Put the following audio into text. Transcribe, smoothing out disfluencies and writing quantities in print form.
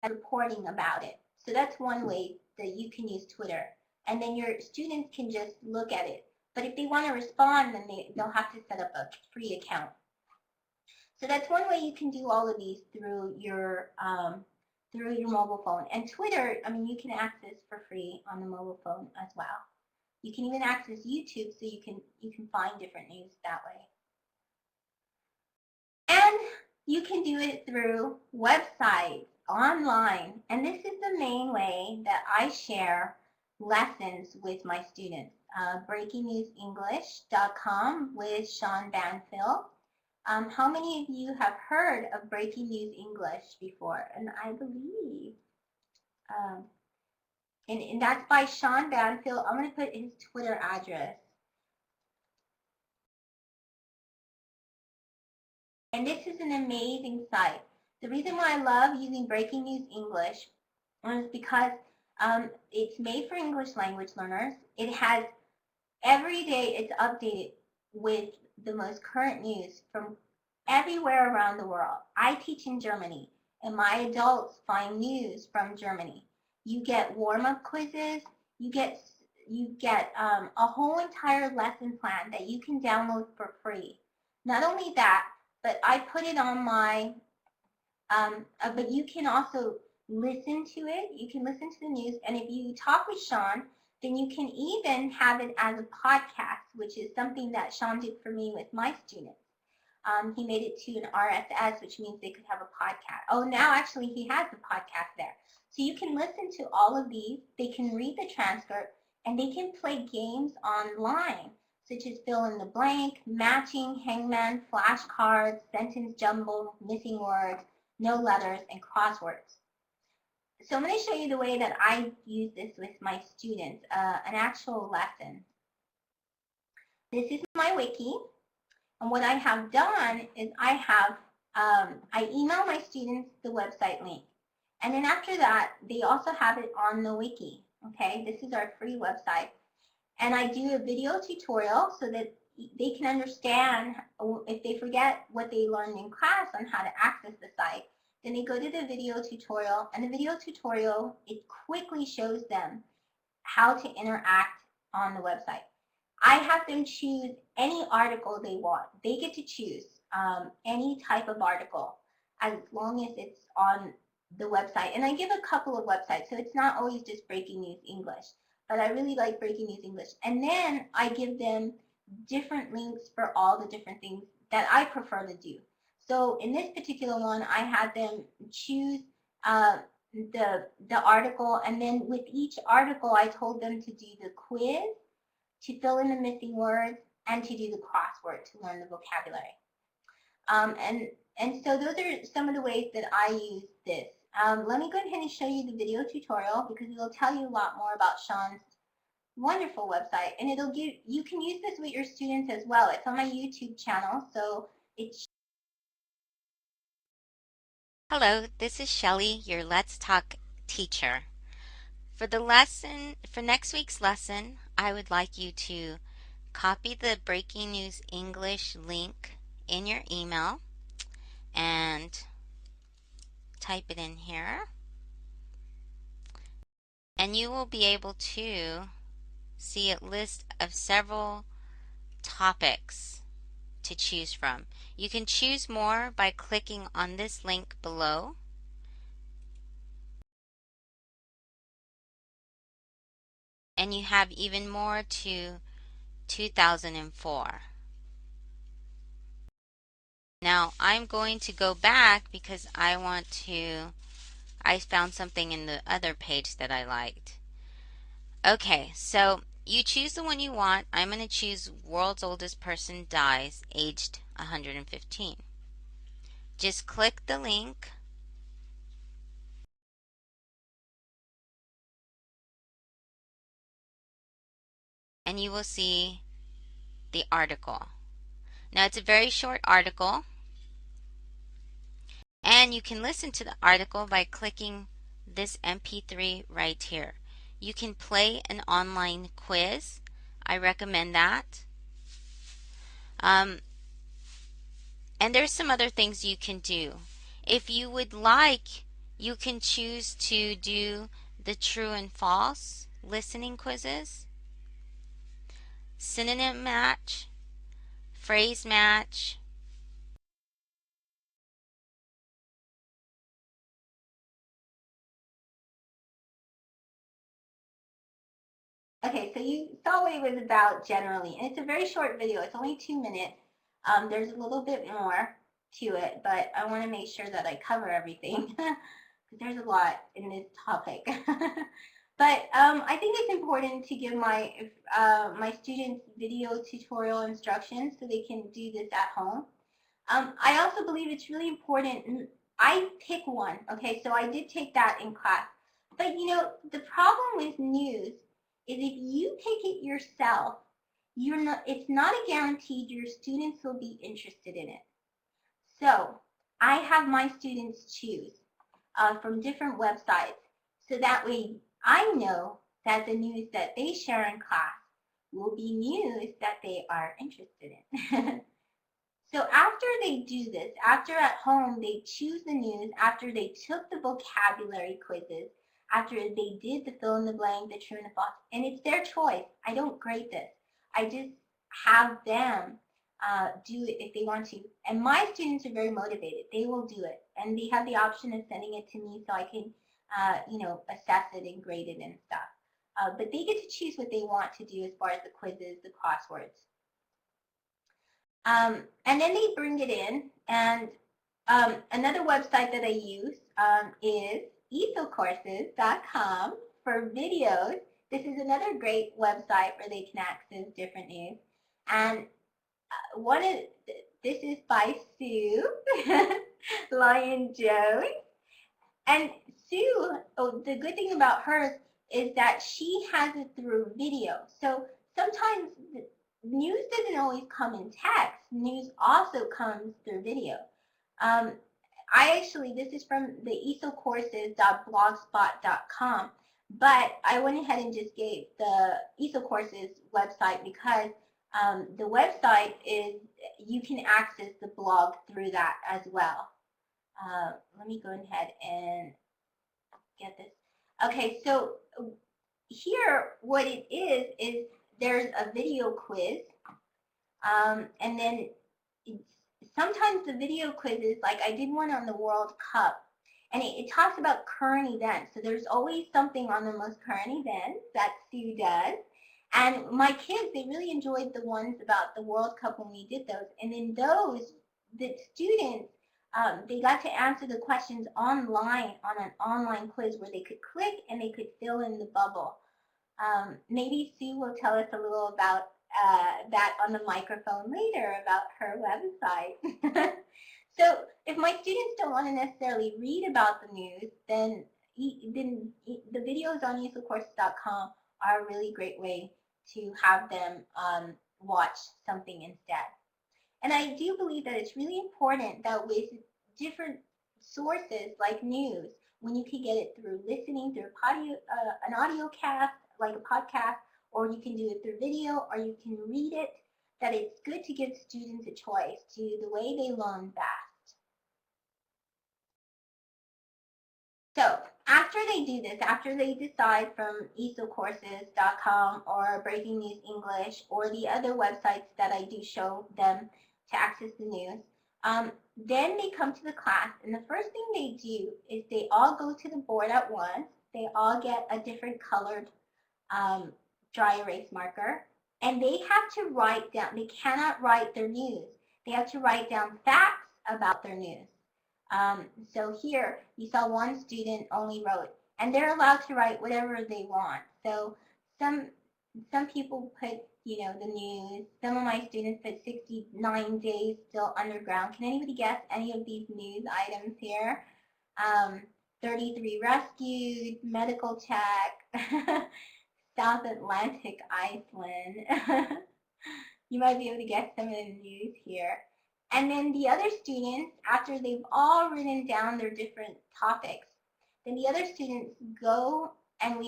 reporting about it. So that's one way that you can use Twitter. And then your students can just look at it. But if they want to respond, then they'll have to set up a free account. So that's one way you can do all of these through your mobile phone. And Twitter, I mean, you can access for free on the mobile phone as well. You can even access YouTube, so you can find different news that way. And you can do it through websites, online. And this is the main way that I share lessons with my students. BreakingNewsEnglish.com with Sean Banfield. How many of you have heard of Breaking News English before? And I believe, and that's by Sean Banfield. I'm going to put his Twitter address. And this is an amazing site. The reason why I love using Breaking News English is because it's made for English language learners. It has, every day it's updated with the most current news from everywhere around the world. I teach in Germany, and my adults find news from Germany. You get warm-up quizzes. You get a whole entire lesson plan that you can download for free. Not only that, but I put it on my, but you can also listen to it. You can listen to the news, and if you talk with Sean, then you can even have it as a podcast, which is something that Sean did for me with my students. He made it to an RSS, which means they could have a podcast. Oh, now actually he has the podcast there. So you can listen to all of these. They can read the transcript, and they can play games online, such as fill in the blank, matching, hangman, flashcards, sentence jumble, missing words, no letters, and crosswords. So I'm going to show you the way that I use this with my students, an actual lesson. This is my wiki. And what I have done is I email my students the website link. And then after that, they also have it on the wiki. Okay, this is our free website. And I do a video tutorial so that they can understand, if they forget what they learned in class on how to access the site, then they go to the video tutorial, and the video tutorial, it quickly shows them how to interact on the website. I have them choose any article they want. They get to choose any type of article as long as it's on the website. And I give a couple of websites, so it's not always just Breaking News English, but I really like Breaking News English. And then I give them different links for all the different things that I prefer to do. So in this particular one, I had them choose the article, and then with each article, I told them to do the quiz, to fill in the missing words, and to do the crossword to learn the vocabulary. And so those are some of the ways that I use this. Let me go ahead and show you the video tutorial, because it'll tell you a lot more about Sean's wonderful website, and you can use this with your students as well. It's on my YouTube channel, so it's. Hello, this is Shelly, your Let's Talk teacher. For next week's lesson, I would like you to copy the Breaking News English link in your email and type it in here. And you will be able to see a list of several topics to choose from. You can choose more by clicking on this link below. And you have even more to 2004. Now I'm going to go back because I found something in the other page that I liked. Okay, so you choose the one you want. I'm going to choose World's Oldest Person Dies, aged 115. Just click the link. And you will see the article. Now it's a very short article. And you can listen to the article by clicking this MP3 right here. You can play an online quiz. I recommend that. And there's some other things you can do. If you would like, You can choose to do the true and false listening quizzes, synonym match, phrase match. Okay, so you saw what it was about generally, and it's a very short video. It's only 2 minutes. There's a little bit more to it, but I want to make sure that I cover everything because there's a lot in this topic. But I think it's important to give my students video tutorial instructions so they can do this at home. I also believe it's really important. I pick one, okay, so I did take that in class. But you know, the problem with news is if you take it yourself, it's not a guarantee your students will be interested in it. So I have my students choose from different websites so that way I know that the news that they share in class will be news that they are interested in. So after they do this, after at home they choose the news, after they took the vocabulary quizzes, after they did the fill in the blank, the true and the false, and it's their choice. I don't grade this. I just have them do it if they want to. And my students are very motivated. They will do it. And they have the option of sending it to me so I can, assess it and grade it and stuff. But they get to choose what they want to do as far as the quizzes, the crosswords. And then they bring it in, and another website that I use is TESOLcourses.com for videos. This is another great website where they can access different news. And this is by Sue Lion Jones. And Sue, the good thing about hers is that she has it through video. So sometimes news doesn't always come in text. News also comes through video. This is from the esocourses.blogspot.com, but I went ahead and just gave the ESOL Courses website because the website you can access the blog through that as well. Let me go ahead and get this. Okay, so here what it is there's a video quiz, and then sometimes the video quizzes, like I did one on the World Cup, and it talks about current events. So there's always something on the most current events that Sue does. And my kids, they really enjoyed the ones about the World Cup when we did those. And in those, the students, they got to answer the questions online on an online quiz where they could click and they could fill in the bubble. Maybe Sue will tell us a little about that on the microphone later about her website. So if my students don't want to necessarily read about the news, then the videos on esocourses.com are a really great way to have them watch something instead. And I do believe that it's really important that with different sources like news, when you can get it through listening through an audio cast, like a podcast, or you can do it through video, or you can read it, that it's good to give students a choice to the way they learn best. So after they do this, after they decide from esocourses.com or Breaking News English or the other websites that I do show them to access the news, then they come to the class, and the first thing they do is they all go to the board at once. They all get a different colored dry erase marker, and they have to write down, they cannot write their news. They have to write down facts about their news. So here you saw one student only wrote, and they're allowed to write whatever they want. So some people put, the news. Some of my students put 69 days still underground. Can anybody guess any of these news items here? 33 rescued, medical check, South Atlantic Iceland. You might be able to guess some of the news here. And then the other students, after they've all written down their different topics, then the other students go and we